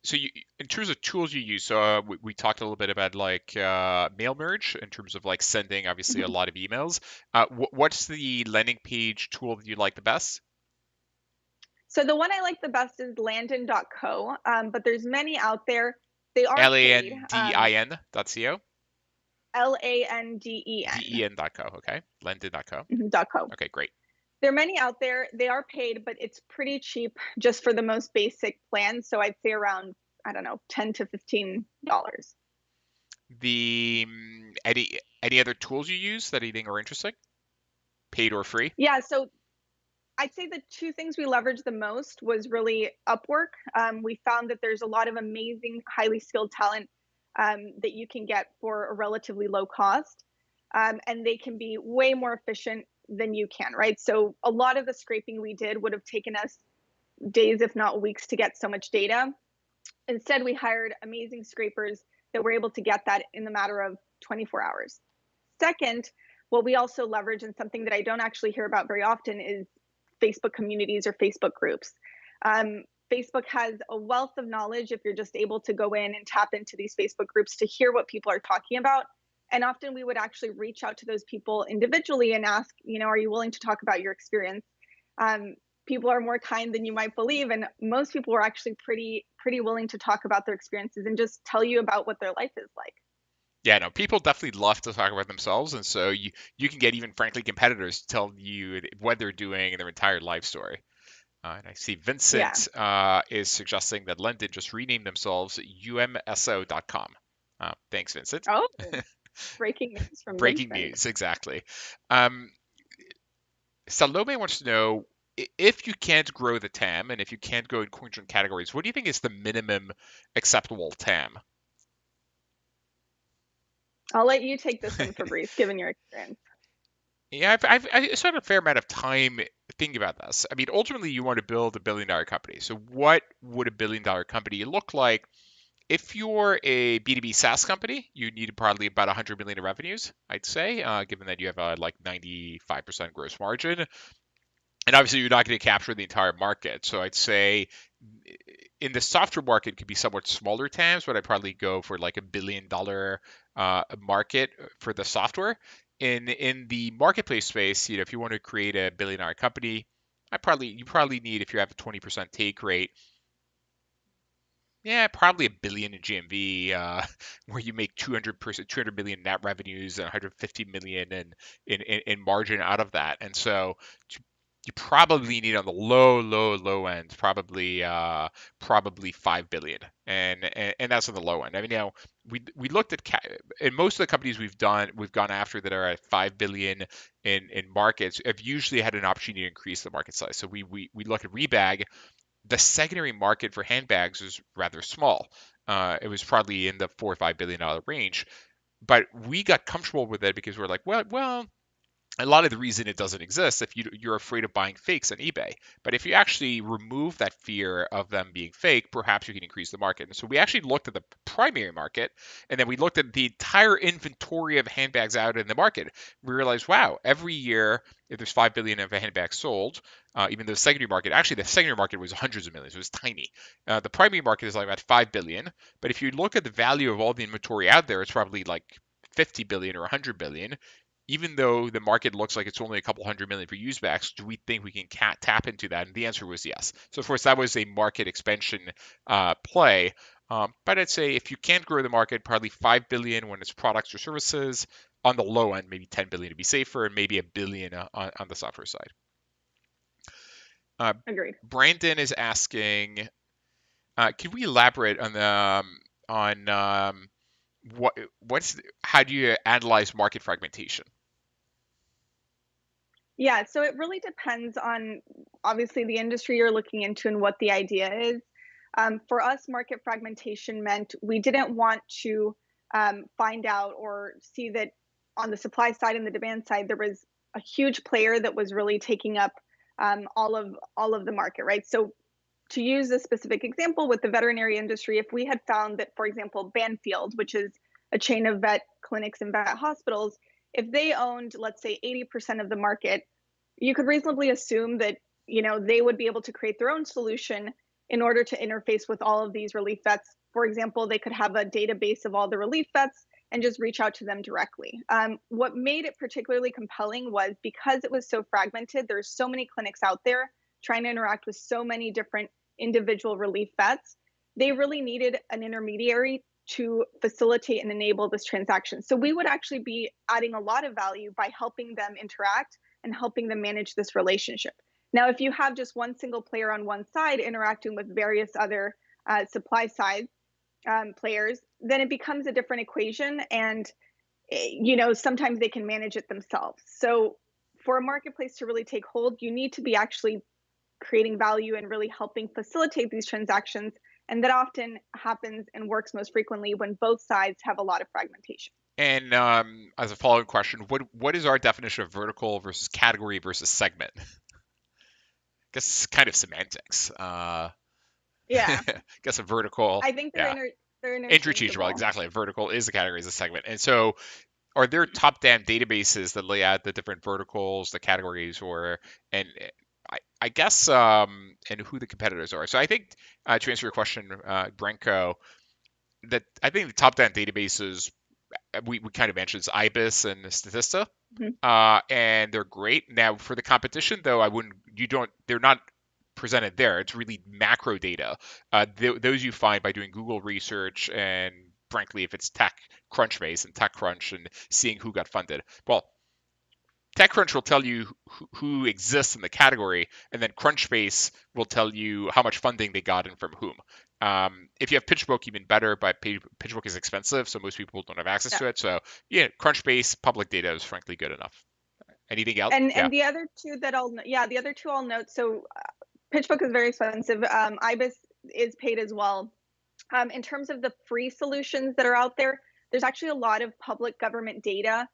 So in terms of tools you use, so we talked a little bit about like mail merge in terms of like sending obviously a Mhm. lot of emails. What's the landing page tool that you like the best? So the one I like the best is Landon.co, but there's many out there. They are paid. landin.co? LANDEN. Den.co, okay. Landin.co. .co. Okay, great. There are many out there. They are paid, but it's pretty cheap just for the most basic plan. So I'd say around, I don't know, $10 to $15. Any other tools you use that you think are interesting, paid or free? Yeah, so I'd say the two things we leveraged the most was really Upwork. We found that there's a lot of amazing, highly skilled talent that you can get for a relatively low cost, and they can be way more efficient than you can, right? So a lot of the scraping we did would have taken us days, if not weeks, to get so much data. Instead, we hired amazing scrapers that were able to get that in the matter of 24 hours. Second, what we also leverage and something that I don't actually hear about very often is Facebook communities or Facebook groups. Um, Facebook has a wealth of knowledge if you're just able to go in and tap into these Facebook groups to hear what people are talking about. And often we would actually reach out to those people individually and ask, are you willing to talk about your experience? Um, People are more kind than you might believe, and most people are actually pretty willing to talk about their experiences and just tell you about what their life is like. Yeah, no, people definitely love to talk about themselves, and so you can get even frankly competitors to tell you what they're doing and their entire life story. And I see Yeah. Vincent is suggesting that London just renamed themselves umso.com. Thanks, Vincent. Oh, breaking news from Breaking Vincent. news, exactly. Um, Salome wants to know if you can't grow the TAM and if you can't go in conjoint categories, what do you think is the minimum acceptable TAM? I'll let you take this one, Fabrice, given your experience. Yeah, I spent a fair amount of time thinking about this. I mean, ultimately, you want to build a $1 billion company. So, what would a $1 billion company look like? If you're a B2B SaaS company, you need probably about 100 million in revenues, I'd say, given that you have a like 95% gross margin. And obviously, you're not going to capture the entire market. So I'd say in the software market, it could be somewhat smaller TAMs, but I'd probably go for like $1 billion market for the software. In the marketplace space, if you want to create a $1 billion company, you probably need, if you have a 20% take rate, yeah, probably a billion in GMV, where you make 200 million net revenues and 150 million in margin out of that. And so you probably need on the low end, probably 5 billion, and that's on the low end. I mean, we looked at and most of the companies we've gone after that are at 5 billion in markets have usually had an opportunity to increase the market size. So we look at Rebag. The secondary market for handbags is rather small. It was probably in the $4 or $5 billion range, but we got comfortable with it because we're like, well, a lot of the reason it doesn't exist if you're afraid of buying fakes on eBay. But if you actually remove that fear of them being fake, perhaps you can increase the market. And so we actually looked at the primary market, and then we looked at the entire inventory of handbags out in the market. We realized, wow, every year if there's 5 billion of handbags sold, even though the secondary market was hundreds of millions, it was tiny. The primary market is like about 5 billion, but if you look at the value of all the inventory out there, it's probably like 50 billion or 100 billion. Even though the market looks like it's only a couple hundred million for used backs, do we think we can tap into that? And the answer was yes. So of course that was a market expansion play. But I'd say if you can't grow the market, probably 5 billion when it's products or services. On the low end, maybe 10 billion to be safer, and maybe a billion on the software side. Uh, Agreed. Brandon is asking, can we elaborate on the on what's how do you analyze market fragmentation? Yeah, so it really depends on obviously the industry you're looking into and what the idea is. For us, market fragmentation meant we didn't want to find out or see that on the supply side and the demand side there was a huge player that was really taking up all of the market, right? So to use a specific example with the veterinary industry, if we had found that, for example, Banfield, which is a chain of vet clinics and vet hospitals, if they owned, let's say, 80% of the market, you could reasonably assume that they would be able to create their own solution in order to interface with all of these relief vets. For example, they could have a database of all the relief vets and just reach out to them directly. What made it particularly compelling was because it was so fragmented, there's so many clinics out there trying to interact with so many different individual relief vets. They really needed an intermediary to facilitate and enable this transaction. So we would actually be adding a lot of value by helping them interact and helping them manage this relationship. Now, if you have just one single player on one side interacting with various other supply side players, then it becomes a different equation. And, sometimes they can manage it themselves. So for a marketplace to really take hold, you need to be actually creating value and really helping facilitate these transactions. And that often happens and works most frequently when both sides have a lot of fragmentation. And as a follow-up question, what is our definition of vertical versus category versus segment? I guess it's kind of semantics. Yeah, I guess a vertical, I think yeah, they're interchangeable. interchangeable. Exactly, a vertical is a category, is a segment. And so, are there top-down databases that lay out the different verticals, the categories, or and I guess and who the competitors are? So I think to answer your question, Branko, that I think the top-down databases we kind of mentioned is IBIS and Statista, Mhm. and they're great. Now for the competition, though, they're not presented there. It's really macro data. Those you find by doing Google research and frankly, if it's tech Crunchbase and TechCrunch and seeing who got funded. Well, TechCrunch will tell you who exists in the category, and then Crunchbase will tell you how much funding they got and from whom. If you have PitchBook, even better, but PitchBook is expensive, so most people don't have access Yeah. to it. So yeah, Crunchbase public data is frankly good enough. Anything else? Yeah. And the other two that the other two I'll note. So PitchBook is very expensive. IBIS is paid as well. In terms of the free solutions that are out there, there's actually a lot of public government data,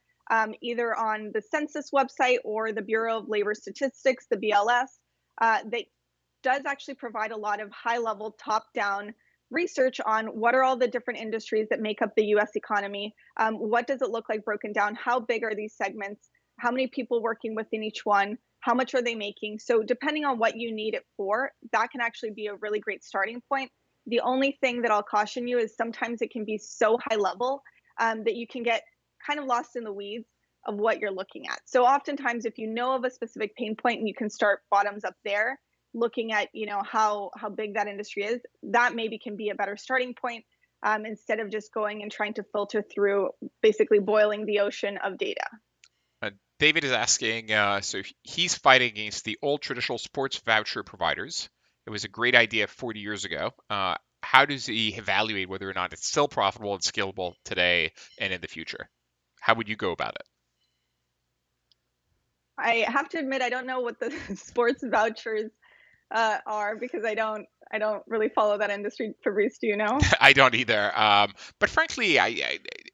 either on the census website or the Bureau of Labor Statistics, the BLS, that does actually provide a lot of high level, top down research on what are all the different industries that make up the US economy. What does it look like broken down? How big are these segments? How many people working within each one? How much are they making? So, depending on what you need it for, that can actually be a really great starting point. The only thing that I'll caution you is sometimes it can be so high level that you can get kind of lost in the weeds of what you're looking at. So oftentimes, if you know of a specific pain point and you can start bottoms up there, looking at how big that industry is, that maybe can be a better starting point instead of just going and trying to filter through, basically boiling the ocean of data. David is asking, so he's fighting against the old traditional sports voucher providers. It was a great idea 40 years ago. How does he evaluate whether or not it's still profitable and scalable today and in the future? How would you go about it? I have to admit, I don't know what the sports vouchers are because I don't really follow that industry. Fabrice, do you know? I don't either. But frankly,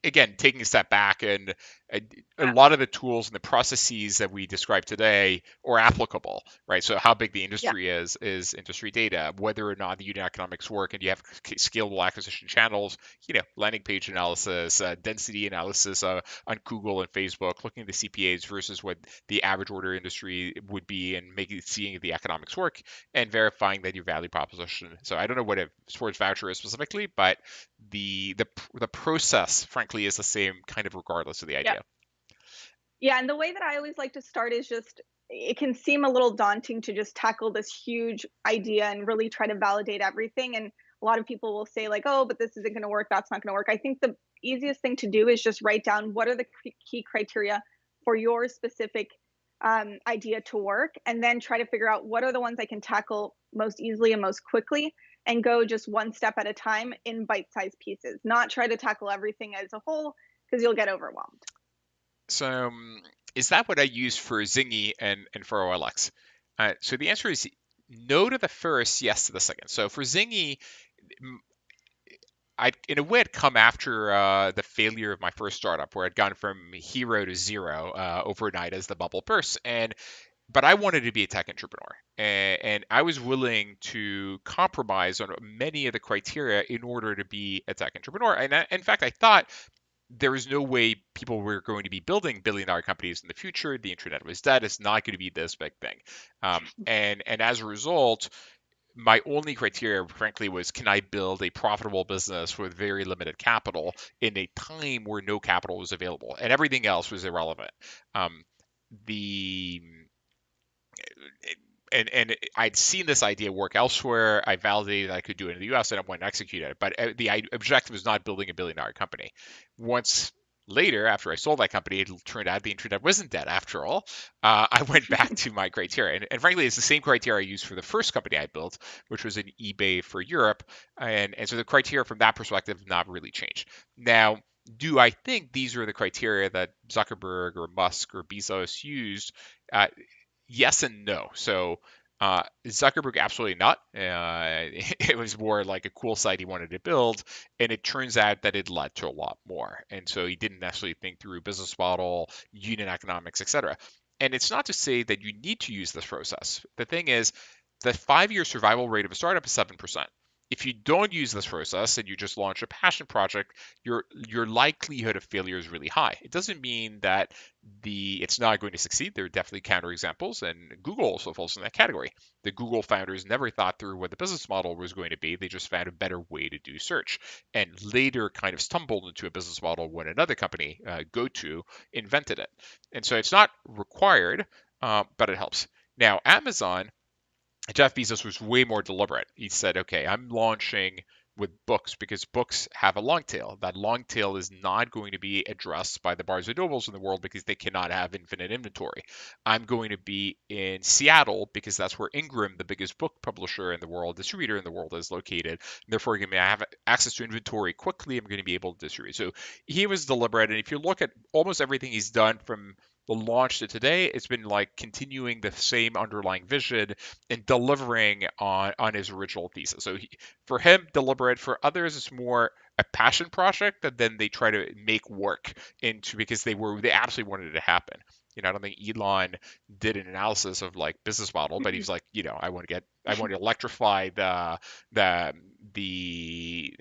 again, taking a step back, and a Yeah. lot of the tools and the processes that we described today are applicable, right? So how big the Yeah. industry is industry data, whether or not the unit economics work, and you have scalable acquisition channels, landing page analysis, density analysis on Google and Facebook, looking at the CPAs versus what the average order industry would be, and seeing if the economics work, and verifying that your value proposition. So I don't know what a sports voucher is specifically, but the process, frankly, is the same kind of regardless of the Yeah. idea. Yeah, and the way that I always like to start is just it can seem a little daunting to just tackle this huge idea and really try to validate everything. And a lot of people will say, like, oh, but this isn't going to work. That's not going to work. I think the easiest thing to do is just write down what are the key criteria for your specific idea to work, and then try to figure out what are the ones I can tackle most easily and most quickly, and go just one step at a time in bite sized pieces, not try to tackle everything as a whole because you'll get overwhelmed. So is that what I use for Zingy and for OLX? So the answer is no to the first, yes to the second. So for Zingy, I in a way had come after the failure of my first startup, where I'd gone from hero to zero overnight as the bubble burst, but I wanted to be a tech entrepreneur, and I was willing to compromise on many of the criteria in order to be a tech entrepreneur. And in fact, I thought there was no way people were going to be building billion-dollar companies in the future. The internet was dead. It's not going to be this big thing. And as a result, my only criteria, frankly, was can I build a profitable business with very limited capital in a time where no capital was available, and everything else was irrelevant. The and I'd seen this idea work elsewhere. I validated I could do it in the U.S. and I went and executed it. But the objective was not building a billion-dollar company. Once later, after I sold that company, it turned out the internet wasn't dead after all. I went back to my criteria, and frankly, it's the same criteria I used for the first company I built, which was an eBay for Europe. And so the criteria from that perspective have not really changed. Now, do I think these are the criteria that Zuckerberg or Musk or Bezos used? Yes and no. So Zuckerberg, absolutely not. It was more like a cool site he wanted to build, and it turns out that it led to a lot more. And so he didn't necessarily think through business model, unit economics, etc. And it's not to say that you need to use this process. The thing is, the 5-year survival rate of a startup is 7%. If you don't use this process and you just launch a passion project, your likelihood of failure is really high. It doesn't mean that it's not going to succeed. There are definitely counterexamples, and Google also falls in that category. The Google founders never thought through what the business model was going to be. They just found a better way to do search, and later kind of stumbled into a business model when another company, GoTo, invented it. And so it's not required, but it helps. Now, Amazon, Jeff Bezos was way more deliberate. He said, okay, I'm launching with books because books have a long tail. That long tail is not going to be addressed by the Barnes and Nobles in the world because they cannot have infinite inventory. I'm going to be in Seattle because that's where Ingram, the biggest book publisher in the world, distributor in the world, is located. Therefore, I'm going to have access to inventory quickly. I'm going to be able to distribute. So he was deliberate, and if you look at almost everything he's done from the launch to today, it's been like continuing the same underlying vision and delivering on his original thesis. So for him, deliberate. For others, it's more a passion project that then they try to make work into because they absolutely wanted it to happen. I don't think Elon did an analysis of like business model, but he was like, I want to electrify the the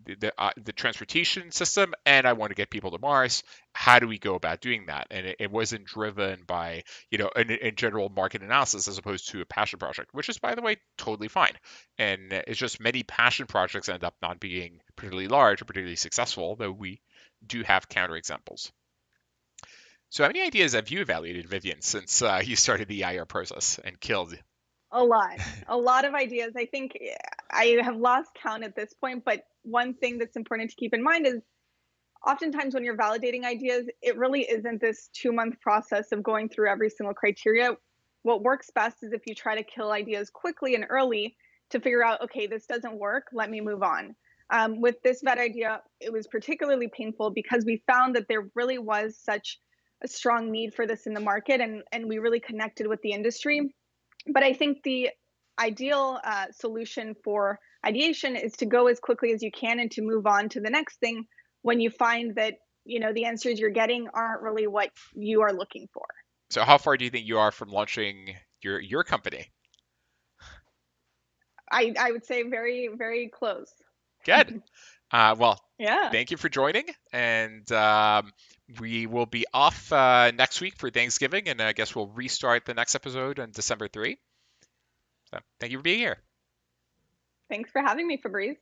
the transportation system, and I want to get people to Mars. How do we go about doing that? And it wasn't driven by in general market analysis as opposed to a passion project, which is by the way totally fine. And it's just many passion projects end up not being particularly large or particularly successful, though we do have counterexamples. So how many ideas have you evaluated, Vivian, since you started the IR process and killed? A lot of ideas. I think I have lost count at this point, but one thing that's important to keep in mind is oftentimes when you're validating ideas, it really isn't this 2-month process of going through every single criteria. What works best is if you try to kill ideas quickly and early to figure out, okay, this doesn't work, let me move on. With this vet idea, it was particularly painful because we found that there really was such a strong need for this in the market, and we really connected with the industry. But I think the ideal solution for ideation is to go as quickly as you can and to move on to the next thing when you find that the answers you're getting aren't really what you are looking for. So how far do you think you are from launching your company? I would say very, very close. Good. Well, Yeah. thank you for joining, and we will be off next week for Thanksgiving, and I guess we'll restart the next episode on December 3. So thank you for being here. Thanks for having me, Fabrice.